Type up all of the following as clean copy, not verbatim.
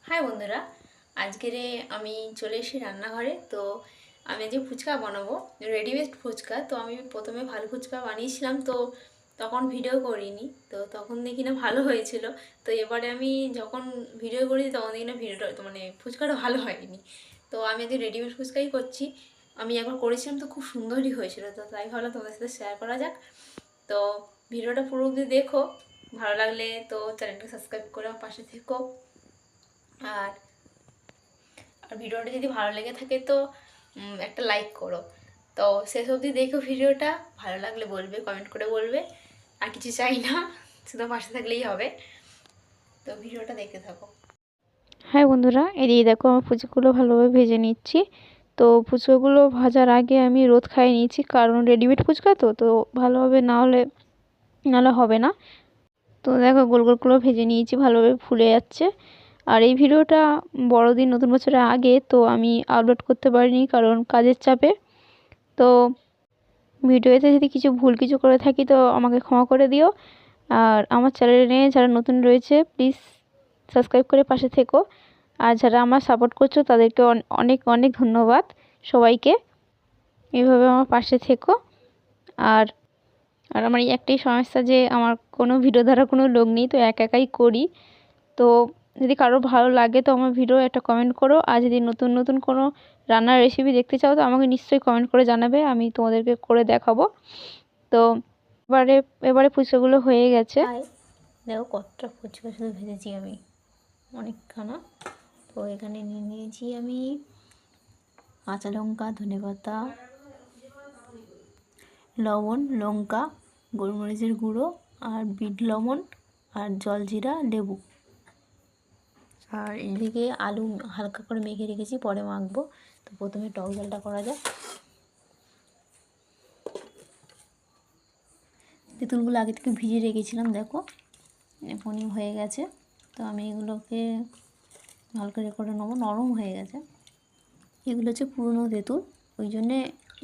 High বন্ধুরা, আজকের আমি চলে এসেছি রান্নাঘরে। তো আমি আজকে ফুচকা বানাবো, রেডিমেড ফুচকা। তো আমি প্রথমে ভালো ফুচকা বানিয়েছিলাম, তো তখন ভিডিও করিনি, তো তখন দেখি না ভালো হয়েছিল। তো এবারে আমি যখন ভিডিও করি তখন দেখি না ভিডিওটা মানে ফুচকাটা ভালো হয়নি। তো আমি আজকে রেডিমেড ফুচকাই করছি। আমি একবার করেছিলাম তো খুব সুন্দরই হয়েছিল, তো তাই ভালো তোমাদের সাথে শেয়ার করা যাক। তো ভিডিওটা পুরো অবধি দেখো, ভালো লাগলে তো চ্যানেলটা সাবস্ক্রাইব করে আমার পাশে থেকো। আর আর ভিডিওটা যদি ভালো লেগে থাকে তো একটা লাইক করো। তো শেষ অবধি দেখো ভিডিওটা, ভালো লাগলে বলবে, কমেন্ট করে বলবে। আর কিছু চাই না, শুধু পাশে থাকলেই হবে। তো ভিডিওটা দেখতে থাকো। হ্যাঁ বন্ধুরা, এদিকে দেখো আমার ফুচকাগুলো ভালোভাবে ভেজে নিচ্ছি। তো ফুচকাগুলো ভাজার আগে আমি রোদ খাইয়ে নিয়েছি, কারণ রেডিমেড ফুচকা তো তো ভালোভাবে নাহলে হবে না। তো দেখো গোল গোলগুলো ভেজে নিয়েছি, ভালোভাবে ফুলে যাচ্ছে। আর এই ভিডিওটা বড়দিন নতুন বছরের আগে, তো আমি আপলোড করতে পারিনি কারণ কাজের চাপে। তো ভিডিওতে যদি কিছু করে থাকি তো আমাকে ক্ষমা করে দিও। আর আমার চ্যানেলে যারা নতুন রয়েছে প্লিজ সাবস্ক্রাইব করে পাশে থেকো। আর যারা আমার সাপোর্ট করছো তাদেরকে অনেক অনেক ধন্যবাদ সবাইকে। এইভাবে আমার পাশে থেকো। আর আর আমার এই একটাই সমস্যা যে আমার কোনো ভিডিও দ্বারা কোনো লোক নেই, তো একাই করি। তো যদি কারো ভালো লাগে তো আমার ভিডিও একটা কমেন্ট করো। আর যদি নতুন নতুন কোনো রান্নার রেসিপি দেখতে চাও তো আমাকে নিশ্চয়ই কমেন্ট করে জানাবে, আমি তোমাদেরকে করে দেখাবো। তো এবারে এবারে ফুচকাগুলো হয়ে গেছে। দেখো কতটা ফুচকা শুধু ভেজেছি আমি, অনেকখানা। তো এখানে নিয়ে নিয়েছি আমি কাঁচা লঙ্কা, ধনেপাতা, লবণ, লঙ্কা, গোলমরিচের গুঁড়ো, আর বিট লবণ, আর জলজিরা, লেবু। আর এদিকে আলু হালকা করে মেখে রেখেছি, পরে মাখবো। তো প্রথমে টক জলটা করা যাক। তেঁতুলগুলো আগে থেকে ভিজিয়ে রেখেছিলাম, দেখো এখনই হয়ে গেছে। তো আমি এগুলোকে হালকা করে নেবো, নরম হয়ে গেছে। এগুলো হচ্ছে পুরনো তেঁতুল, ওই জন্যে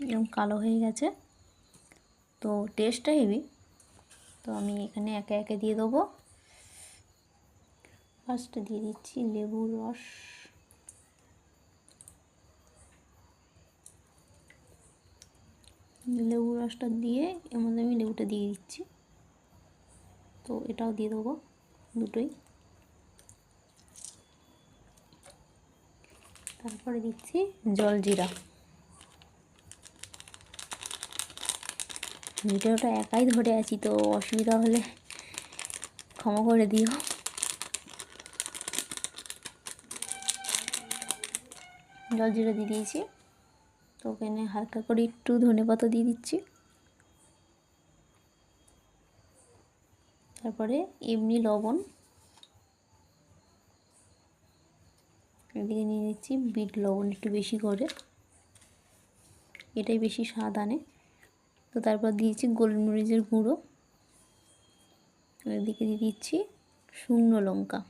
এরকম কালো হয়ে গেছে। তো টেস্টটা হেভি। তো আমি এখানে একে একে দিয়ে দেবো। ফার্স্টে দিয়ে দিচ্ছি লেবুর রস। লেবুর রসটা দিয়ে এর মধ্যে আমি লেবুটা দিয়ে দিচ্ছি। তো এটাও দিয়ে দেবো, দুটোই। তারপরে দিচ্ছি জলজিরা। ভিডিওটা একাই ধরে আছি, তো অসুবিধা হলে ক্ষমা করে দিও। জলজিরা দিয়ে দিয়েছি। তো ওখানে হালকা করে একটু ধনেপাতা দিয়ে দিচ্ছি। তারপরে এমনি লবণ। এদিকে নিয়ে নিচ্ছি বিট লবণ, একটু বেশি করে, এটাই বেশি স্বাদ আনে। তো তারপর দিয়েছি গোলমরিচের গুঁড়ো। এদিকে দিয়ে দিচ্ছি শুকনো লঙ্কা।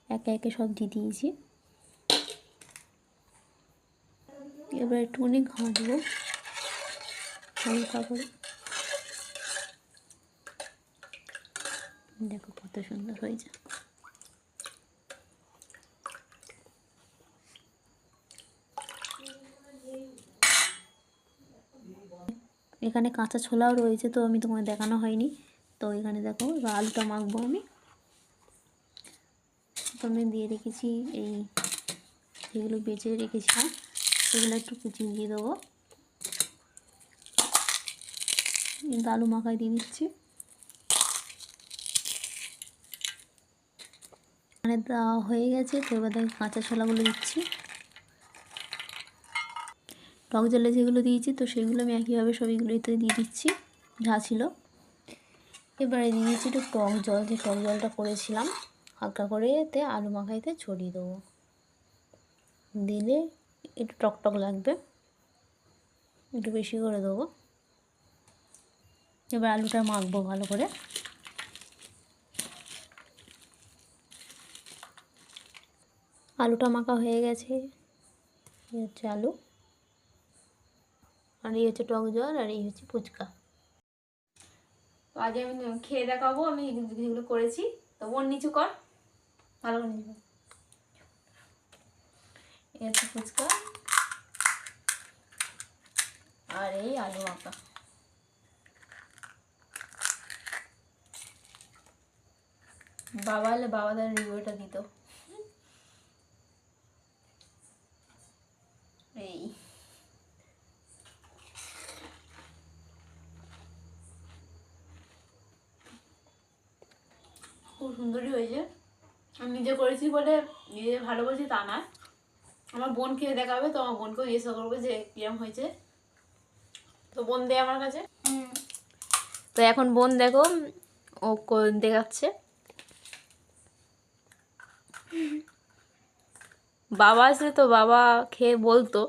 একে একে সব দিয়ে দিয়েছি। এবার একটুখানি ঘাঁটবো হালকা করে। দেখো কত সুন্দর হয়েছে। এখানে কাঁচা ছোলাও রয়েছে, তো আমি তোমায় দেখানো হয়নি। তো এখানে দেখো এবার আলুটা মাখবো আমি। প্রথমে দিয়ে রেখেছি এই যেগুলো বেঁচে রেখেছিলাম, সেগুলো একটু কুচিয়ে দিয়ে দেবো। কিন্তু আলু মাখায় দিয়ে দিচ্ছি। মানে দেওয়া হয়ে গেছে। তো এবার দেখো কাঁচা ছোলাগুলো দিচ্ছি। টক জলে যেগুলো দিয়েছি তো সেগুলো আমি একইভাবে সবগুলোতে দিয়ে দিচ্ছি যা ছিল। এবারে দিয়ে দিচ্ছি একটু টক জল, যে টক জলটা করেছিলাম হালকা করে এতে আলু মাখাইতে ছড়িয়ে দেবো। দিলে একটু টকটক লাগবে, একটু বেশি করে দেবো। এবার আলুটা মাখবো ভালো করে। আলুটা মাখা হয়ে গেছে। এই হচ্ছে আলু, আর এই হচ্ছে টক জল, আর এই হচ্ছে ফুচকা। তো আজ আমি খেয়ে দেখাবো আমি যেগুলো করেছি। তো বোন নিচু কর, ভালো করে নিবো। এই হচ্ছে ফুচকা আর এই আলু মাখা। বাবা এলে বাবা তার রিভিউটা দিত। এই খুব সুন্দরই হয়েছে। আমি নিজে করেছি বলে নিজে ভালো বলছি তা না, আমার বোন খেয়ে দেখাবে, তো আমার বোনকেও জিজ্ঞাসা করবে যে কিরম হয়েছে। তো বোন দেয় আমার কাছে। তো এখন বোন দেখো ও দেখাচ্ছে। বাবা আসলে তো বাবা খেয়ে বলতো,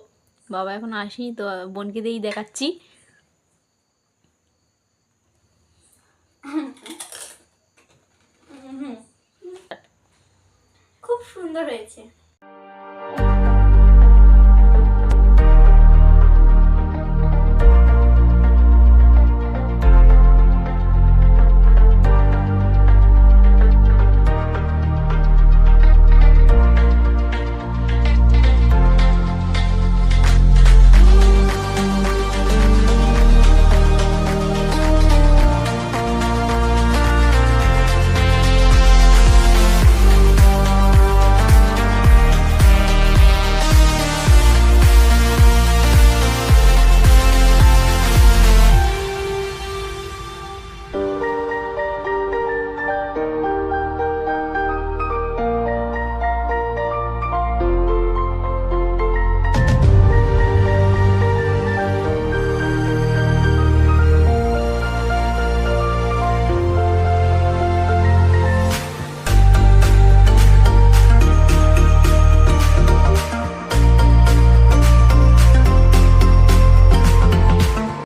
বাবা এখন আসেনি তো বোনকে দিয়েই দেখাচ্ছি। খুব সুন্দর হয়েছে।